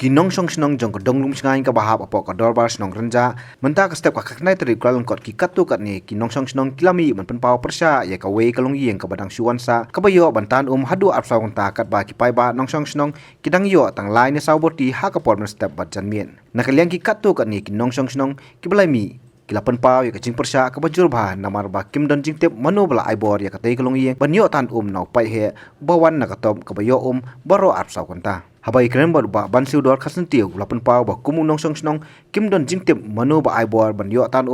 Kinong song snong jong kedong lum sngai ka bahap apok ka dorbar snong renja menta ka step ka kaknai teri kral kot ki katu kat ni kinong song snong kilami man pen pau persya ya ka wei kalong yeng ka badang suan sa ka bayo bantan hadu ap saung ta kat ba ki pai ba nong song snong kidang yo tang lai ni sauboti ha ka por man step bat jan mien na ka liang ki katu kat ni kinong song snong ki balai mi kilapan pau ya ka jing persya ka bajur ba namar ba kim don jing tep manu bala ai bor ya ka tei kalong yeng ban yo tan nau pai he bawan na ka tom ka bayo baro ap sau ta habai kren ba ban siu dor khasen tiu lapan pau ba kumu nong song snong kim don jing tip manu ba ai bor ban yo tan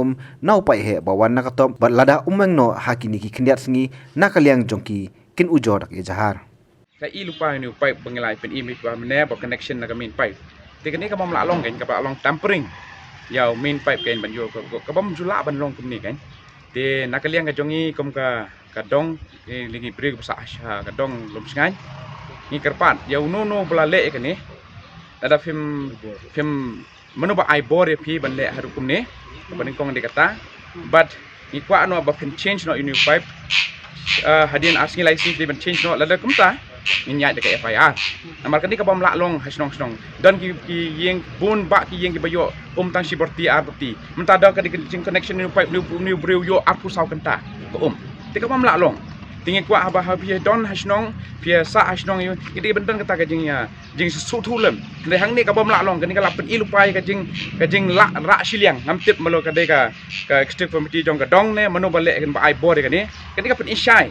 nau pai he ba wan na ka top ba lada umeng no hakini ki khindiat singi na kaliang jongki kin ujo dak e jahar ka I lupa ni pipe bengelai pen image ba mene ba connection na ka main pipe te kani ka bam la long kan ka ba long tampering yau main pipe kan ban yo ka bam jula ban long kum ni kan te na kaliang ka jongi kum ka dong lagi beri sa ka dong lum sngai ni kerpat yau no belale kan ni ada film manu ba ai bore pi ban le harukum ni ban kong de kata but ni kwa no ba fin change no in pipe hadin asking license di ban change no lada kumta ni nyai de ka FIR amar kan ni ka bam la long hasnong snong dan ki yeng bun ba ki yeng ki bayo tang siberti arti menta da ka di connection ni pipe ni breu yo aku sau kanta ko te ka bam la long tinggi kuat abah habis don hasnong biasa hasnong itu ini benten kata kajingnya jing sesuatu lem dari hang ni kabam lak long kini kalau pen ilupai kajing lak rak siliang ngamtip malu kadai ka executive committee jong kadong ne manu balik kan ba ai bor kani pen isai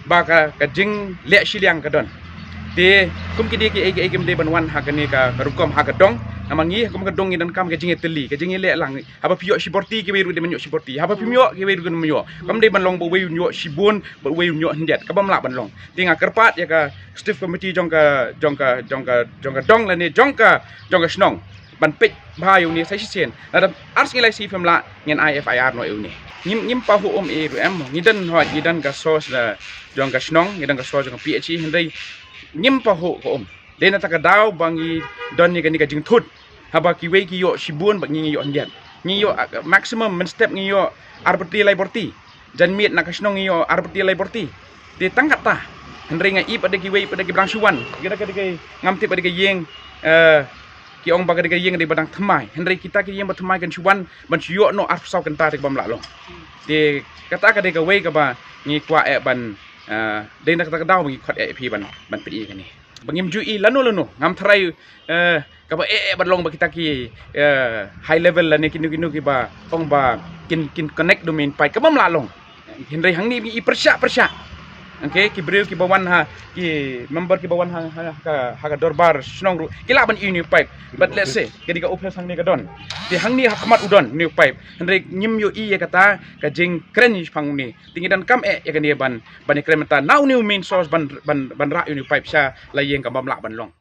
ba kajing lek siliang kadon di kum kidi ki ege de banwan ha kani ka rukom ha kadong amangi kum kadong ni dan kam kajing teli kajing lek lang apa piok siborti ki wiru de menyok siborti apa pimyo ki wiru kan menyok kam de banlong bo wiru nyok sibun bo wiru nyok hendet kabam lak banlong tinga kerpat ya ka stiff committee jong ka dong la ni jong ka snong ban pek bhayu ni sai sien ada ars ngi lai si fam la ngen IFIR no eu ni nyim pa hu e ru em ni dan ho ni dan ka sos la jong ka snong ni dan ka sos jong PhD hendai nyim pa hu ko dena ta ka daw bangi don ni ka jing thut haba ki wei ki yo sibun bak ngi yo hendet ngi yo maximum men step ngi yo arbiti laborti jan miet nak snong ngi yo arbiti laborti di tangkat ta hendai ngai pada ki wei pada ki brangsuan kira ka ngamti pada ki yeng ki ong baga de yeng de badang thmai hendrai kita ki yeng bathmai kan chuan ban chuyo no ar sau kan ta de bam la long de kata ka de ka wei ka ba ngi kwa e ban de nak ta ka daw ngi khot e pi ban pi kan ni bangim ju I lanu ngam thrai ka ba ban long ba kita ki high level la ne kinu ki ba ong ba kin connect domain pai ka bam la long hendrai hang ni I persya okay ki breu ki bawan ha ki member ki bawan ha ka dorbar snong ru kila ban new pipe but let's say kedi ka uplas hang ni ka don ti hang ni hakmat udon new pipe hendrik nyim yo I ya kata ka jing kren phang ni tingi dan kam ya kan ban krementa now new main source ban ra new pipe sha la yeng ka bam la ban long